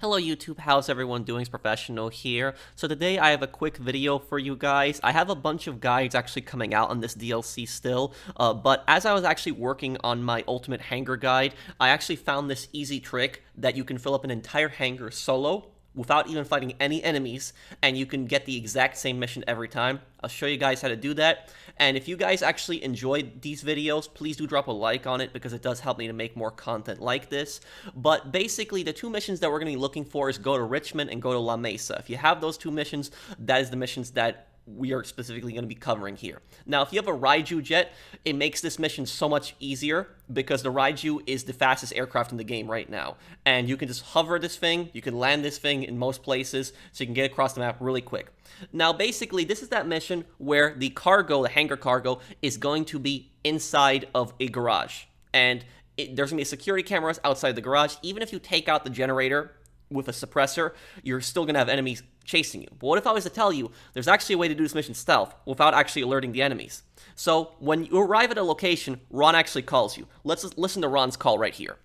Hello YouTube, how's everyone doing? It's Professional here. So today I have a quick video for you guys. I have a bunch of guides actually coming out on this DLC still, but as I was actually working on my ultimate hangar guide, I actually found this easy trick that you can fill up an entire hangar solo without even fighting any enemies, and you can get the exact same mission every time. I'll show you guys how to do that, and if you guys actually enjoyed these videos, please do drop a like on it because it does help me to make more content like this. But basically, the two missions that we're going to be looking for is go to Richmond and go to La Mesa. If you have those two missions, that is the missions that we are specifically going to be covering here. Now, if you have a Raiju jet, it makes this mission so much easier because the Raiju is the fastest aircraft in the game right now. And you can just hover this thing, you can land this thing in most places, so you can get across the map really quick. Now, basically, this is that mission where the cargo, the hangar cargo, is going to be inside of a garage. And there's going to be security cameras outside the garage. Even if you take out the generator with a suppressor, you're still going to have enemies chasing you. But what if I was to tell you there's actually a way to do this mission stealth without actually alerting the enemies? So when you arrive at a location, Ron actually calls you. Let's listen to Ron's call right here.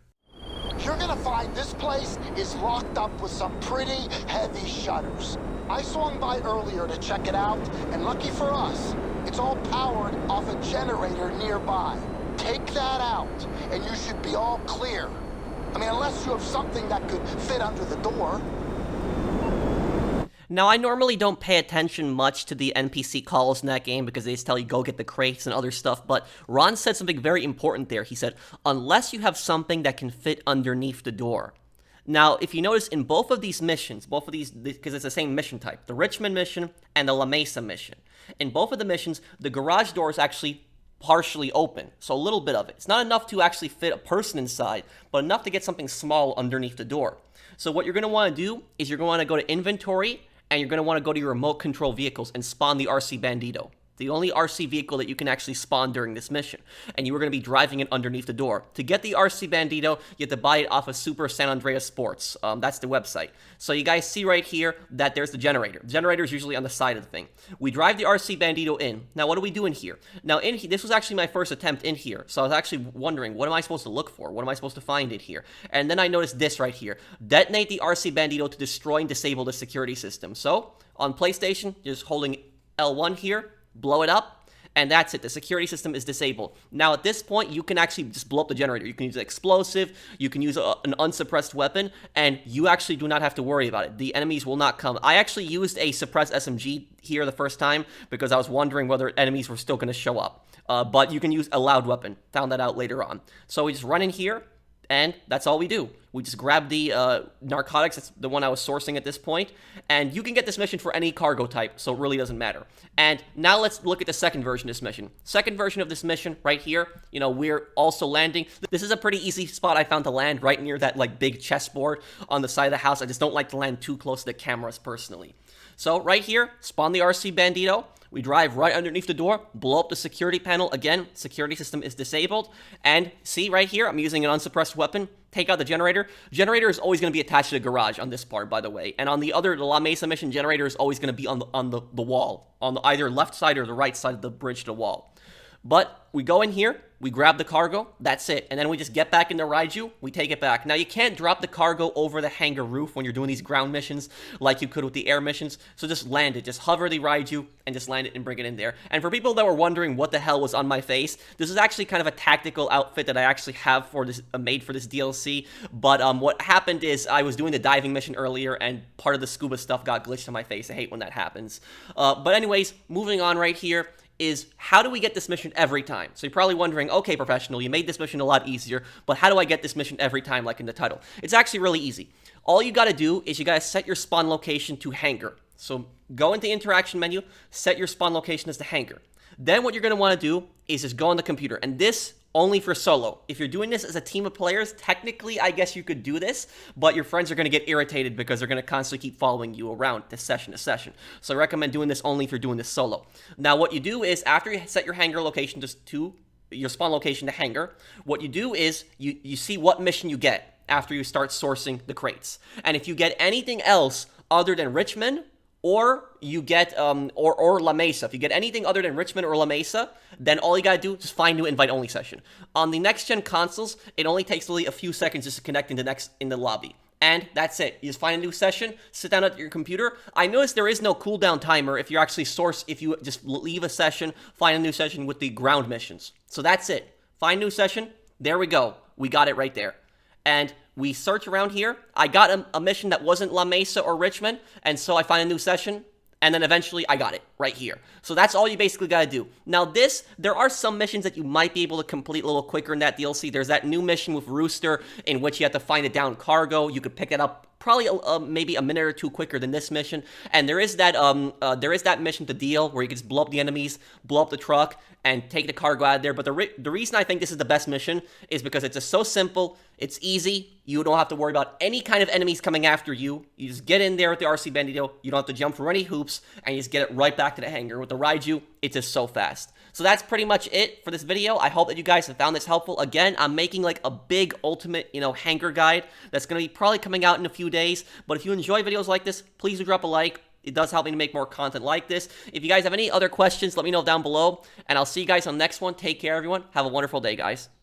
You're gonna find this place is locked up with some pretty heavy shutters. I swung by earlier to check it out, and lucky for us, it's all powered off a generator nearby. Take that out, and you should be all clear. I mean, unless you have something that could fit under the door. Now, I normally don't pay attention much to the NPC calls in that game because they just tell you go get the crates and other stuff, but Ron said something very important there. He said, unless you have something that can fit underneath the door. Now, if you notice in both of these missions, because it's the same mission type, the Richmond mission and the La Mesa mission, in both of the missions, the garage door is actually partially open, so a little bit of it. It's not enough to actually fit a person inside, but enough to get something small underneath the door. So what you're going to want to do is you're going to want to go to inventory, and you're going to want to go to your remote control vehicles and spawn the RC Bandito, the only RC vehicle that you can actually spawn during this mission. And you are going to be driving it underneath the door. To get the RC Bandito, you have to buy it off of Super San Andreas Sports. That's the website. So you guys see right here that there's the generator. The generator is usually on the side of the thing. We drive the RC Bandito in. Now, what do we do in here? Now, this was actually my first attempt in here. So I was actually wondering, what am I supposed to look for? What am I supposed to find in here? And then I noticed this right here. Detonate the RC Bandito to destroy and disable the security system. So, on PlayStation, you're just holding L1 here, blow it up, and that's it. The security system is disabled. Now, at this point, you can actually just blow up the generator. You can use an explosive, you can use an unsuppressed weapon, and you actually do not have to worry about it. The enemies will not come. I actually used a suppressed SMG here the first time because I was wondering whether enemies were still going to show up. But you can use a loud weapon. Found that out later on. So we just run in here, and that's all we do. We just grab the narcotics, that's the one I was sourcing at this point, and you can get this mission for any cargo type, so it really doesn't matter. And now let's look at the second version of this mission. Second version of this mission, right here, we're also landing. This is a pretty easy spot I found to land, right near that, big chessboard on the side of the house. I just don't like to land too close to the cameras, personally. So, right here, spawn the RC Bandito. We drive right underneath the door, blow up the security panel. Again, security system is disabled. And see right here, I'm using an unsuppressed weapon. Take out the generator. Generator is always going to be attached to the garage on this part, by the way. And on the La Mesa mission, generator is always going to be on the wall, on the either left side or the right side of the bridge to the wall. But we go in here, we grab the cargo, that's it. And then we just get back in the Raiju, we take it back. Now, you can't drop the cargo over the hangar roof when you're doing these ground missions like you could with the air missions. So just land it. Just hover the Raiju and just land it and bring it in there. And for people that were wondering what the hell was on my face, this is actually kind of a tactical outfit that I actually have for this made for this DLC. But what happened is I was doing the diving mission earlier and part of the scuba stuff got glitched on my face. I hate when that happens. But anyways, moving on right here is how do we get this mission every time? So you're probably wondering, okay, Professional, you made this mission a lot easier, but how do I get this mission every time like in the title? It's actually really easy. All you gotta do is you gotta set your spawn location to hangar. So go into the interaction menu, set your spawn location as the hangar. Then what you're gonna wanna do is just go on the computer, and this only for solo. If you're doing this as a team of players, technically, I guess you could do this, but your friends are going to get irritated because they're going to constantly keep following you around to session to session. So I recommend doing this only if you're doing this solo. Now, what you do is, after you set your hangar location to your spawn location to hangar, what you do is you see what mission you get after you start sourcing the crates. And if you get anything else other than Richmond, or you get, or La Mesa. If you get anything other than Richmond or La Mesa, then all you gotta do is just find new invite-only session. On the next-gen consoles, it only takes really a few seconds just to connect in the lobby. And that's it. You just find a new session, sit down at your computer. I noticed there is no cooldown timer if you actually if you just leave a session, find a new session with the ground missions. So that's it. Find a new session. There we go. We got it right there. And we search around here. I got a mission that wasn't La Mesa or Richmond, and so I find a new session. And then eventually I got it right here. So that's all you basically got to do. Now there are some missions that you might be able to complete a little quicker in that DLC. There's that new mission with Rooster in which you have to find a downed cargo. You could pick that up probably maybe a minute or two quicker than this mission. And there is that mission to deal where you can just blow up the enemies, blow up the truck, and take the cargo out of there. But the reason I think this is the best mission is because it's just so simple. It's easy. You don't have to worry about any kind of enemies coming after you. You just get in there with the RC Bandito. You don't have to jump through any hoops, and you just get it right back to the hangar. With the Raiju, it's just so fast. So that's pretty much it for this video. I hope that you guys have found this helpful. Again, I'm making like a big ultimate, hangar guide that's going to be probably coming out in a few days. But if you enjoy videos like this, please do drop a like. It does help me to make more content like this. If you guys have any other questions, let me know down below. And I'll see you guys on the next one. Take care, everyone. Have a wonderful day, guys.